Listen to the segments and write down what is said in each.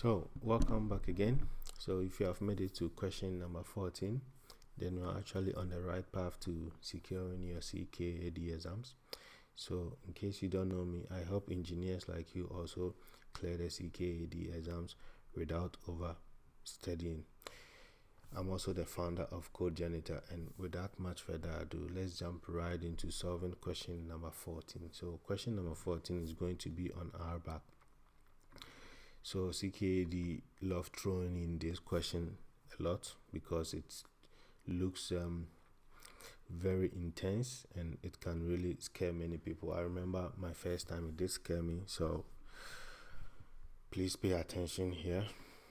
So welcome back again. So if you have made it to question number 14, then you're actually on the right path to securing your CKAD exams. So in case you don't know me, I help engineers like you also clear the CKAD exams without over studying. I'm also the founder of Code Janitor, and without much further ado, let's jump right into solving question number 14. So question number 14 is going to be on RBAC. So CKAD love throwing in this question a lot because it looks very intense and it can really scare many people. I remember my first time, it did scare me, so please pay attention here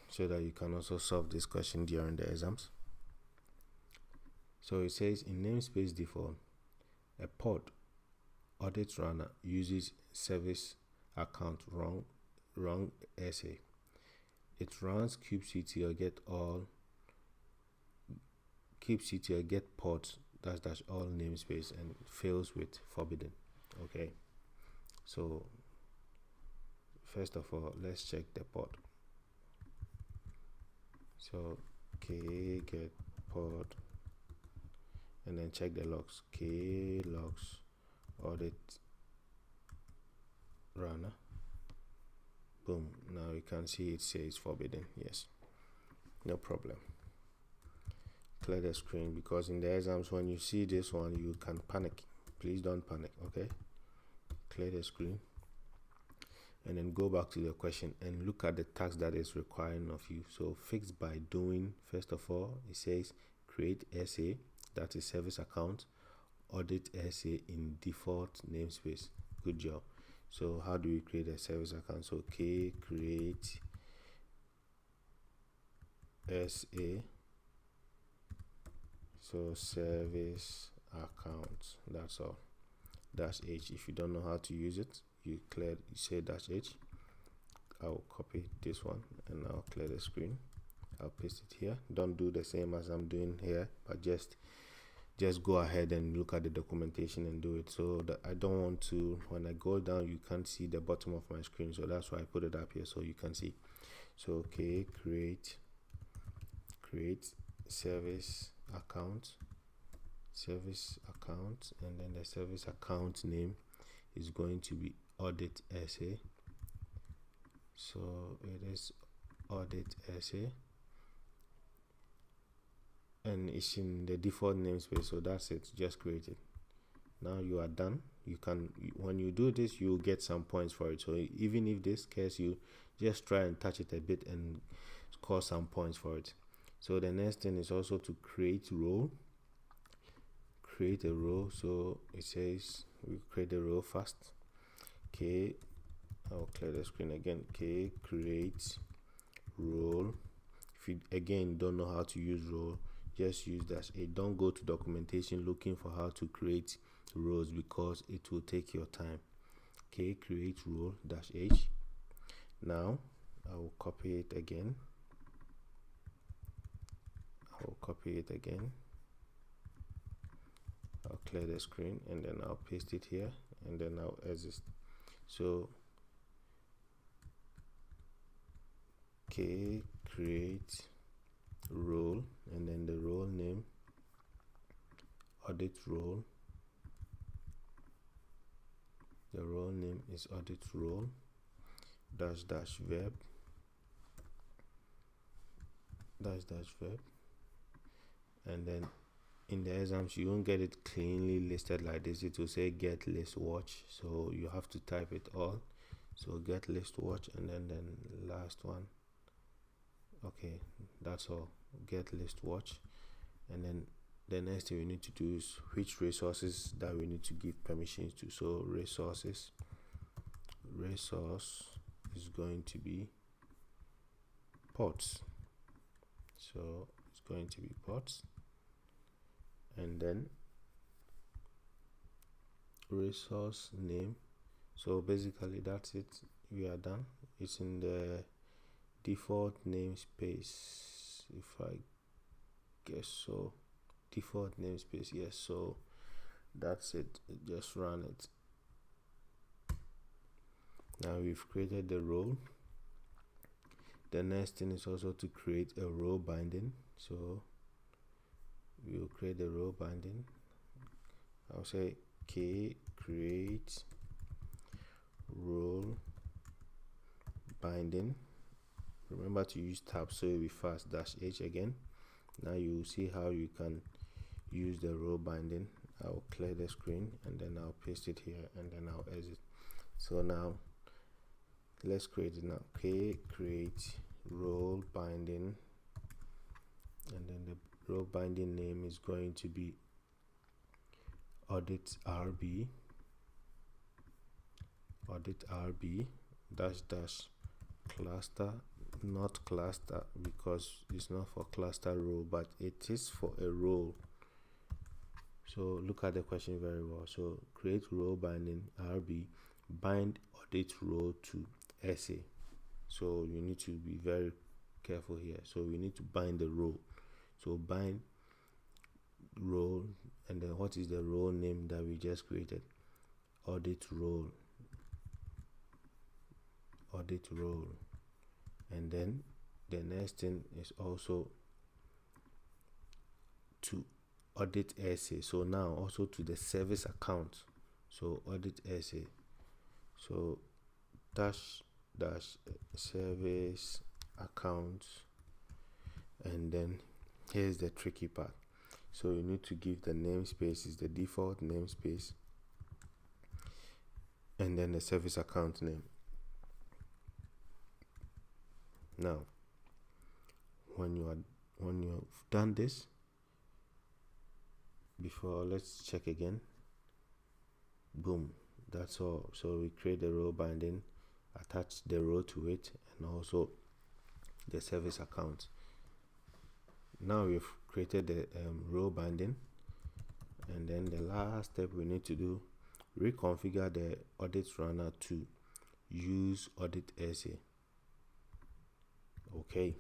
so that you can also solve this question during the exams. So it says in namespace default, a pod audit runner uses service account wrong SA. It runs kubectl get pods -- all namespace and fails with forbidden. Okay, so first of all, let's check the pod. So get pod and then check the logs. Logs audit runner. Boom, now you can see it says forbidden. Yes, no problem. Clear the screen, because in the exams when you see this one you can panic. Please don't panic. Okay, clear the screen and then go back to the question and look at the task that is requiring of you. So fix by doing, first of all, it says create SA, that is service account, audit SA in default namespace. Good job. So how do we create a service account? So create SA, so service account, that's all. -H. If you don't know how to use it, you say -H. I'll copy this one and I'll clear the screen. I'll paste it here. Don't do the same as I'm doing here, but just go ahead and look at the documentation and do it. So that I don't want to, when I go down, you can't see the bottom of my screen, so that's why I put it up here so you can see. So create service account, and then the service account name is going to be audit SA. So it is audit SA and it's in the default namespace, so that's it. Just create it. Now you are done. You can, when you do this, you'll get some points for it. So even if this scares you, just try and touch it a bit and score some points for it. So the next thing is also to create a role. So it says we create a role first. Okay, I'll clear the screen again. Okay, create role. If you again don't know how to use role, just use -A. Don't go to documentation looking for how to create roles because it will take your time. Okay, create role -H. Now I will copy it again. I'll clear the screen and then I'll paste it here and then I'll exit. So okay, create role and then the role name, audit role. The role name is audit role --verb and then in the exams you won't get it cleanly listed like this. It will say get list watch, so you have to type it all. So get list watch and then last one. Okay, that's all. Get list watch, and then the next thing we need to do is which resources that we need to give permissions to. So resource is going to be pods. So it's going to be pods, and then resource name. So basically that's it. We are done. It's in the default namespace, if I guess so. Default namespace, yes. So that's it. Just run it. Now we've created the role. The next thing is also to create a role binding. So we will create a role binding. I'll say create role binding. Remember to use tab so you'll be fast. -H again. Now you will see how you can use the role binding. I'll clear the screen and then I'll paste it here and then I'll exit. So now let's create it now. Create role binding, and then the role binding name is going to be audit RB -- cluster, not cluster because it's not for cluster role, but it is for a role. So look at the question very well. So create role binding RB, bind audit role to SA. So you need to be very careful here. So we need to bind the role. So bind role, and then what is the role name that we just created? Audit role. And then the next thing is also to audit SA. So now also to the service account. So audit SA. So -- service account, and then here's the tricky part. So you need to give the namespace is the default namespace, and then the service account name. Now when you've done this, before, let's check again. Boom, that's all. So we create the role binding, attach the role to it, and also the service account. Now we've created the role binding, and then the last step we need to do, reconfigure the audit runner to use audit SA. Okay,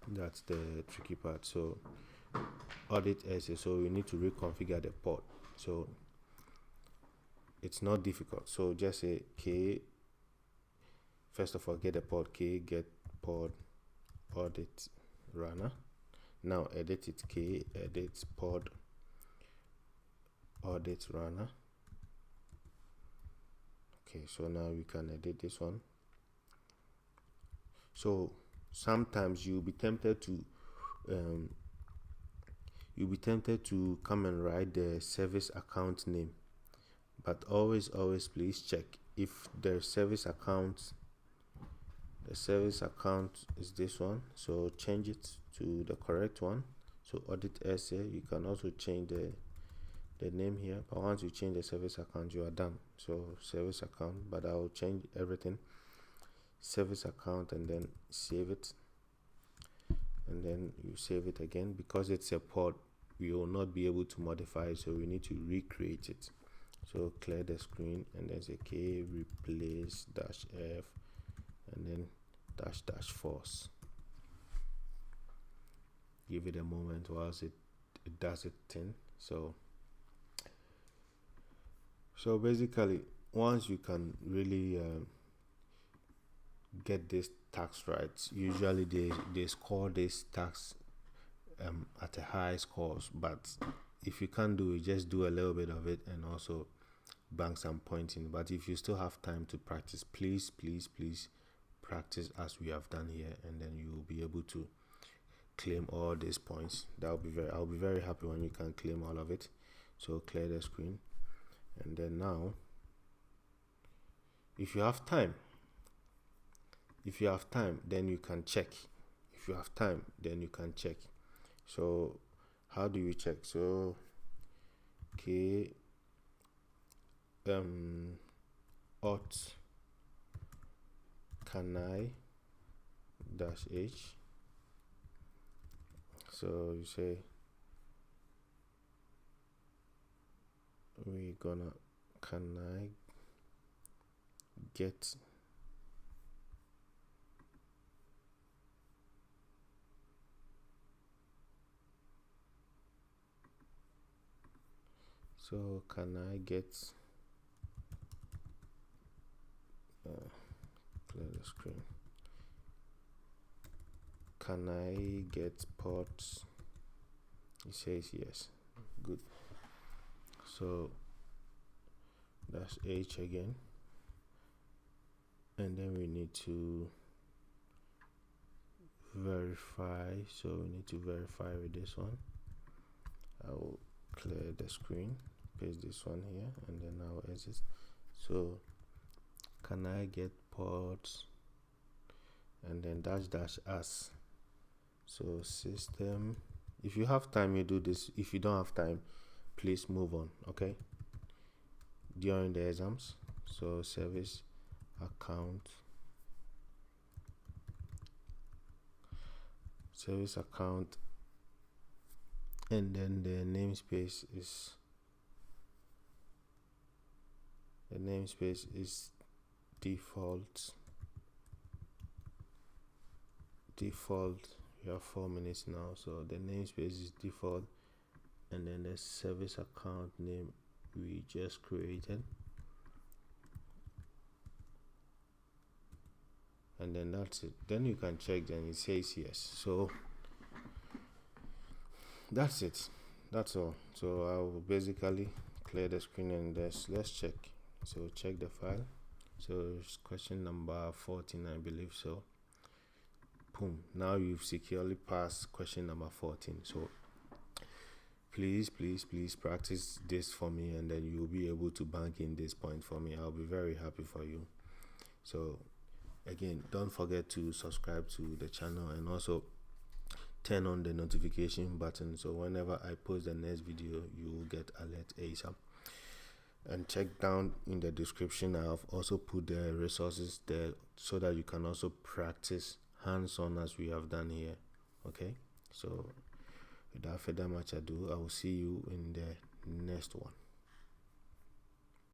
that's the tricky part. So audit SA, so we need to reconfigure the port. So it's not difficult. So just say first of all, get the port get port audit runner. Now edit it, edit port audit runner. Okay, so now we can edit this one. So sometimes you'll be tempted to come and write the service account name, but always please check if the service account is this one. So change it to the correct one. So audit SA. You can also change the name here, but once you change the service account, you are done. So service account, but I'll change everything, service account, and then save it, and then you save it again. Because it's a port, we will not be able to modify it, so we need to recreate it. So clear the screen, and then say replace -f, and then --force. Give it a moment whilst it does its thing. So basically, once you can really get this tax right, usually they score this tax at a high scores, but if you can't do it, just do a little bit of it and also bank some points in. But if you still have time to practice, please practice as we have done here, and then you will be able to claim all these points. I'll be very happy when you can claim all of it. So clear the screen, and then now if you have time, then you can check. So how do you check? So auth Canary -h. So you say we're gonna get so can I get clear the screen. can I get ports? It says yes. Good. So that's H again, and then we need to verify. So we need to verify with this one. I will clear the screen, paste this one here, and then I'll exit. So can I get ports, and then dash as. So system, if you have time you do this, if you don't have time please move on, okay, during the exams. So service account, and then the namespace is default. You have 4 minutes now, so the namespace is default, and then the service account name we just created, and then that's it. Then you can check, then it says yes. So that's it, that's all. So I will basically clear the screen and let's check. So check the file. So it's question number 14, I believe so. Boom, now you've securely passed question number 14. So please practice this for me, and then you'll be able to bank in this point for me. I'll be very happy for you. So again, don't forget to subscribe to the channel, and also turn on the notification button, so whenever I post the next video you will get alert ASAP. And check down in the description, I have also put the resources there so that you can also practice hands-on as we have done here. Okay, so without further much ado, I will see you in the next one.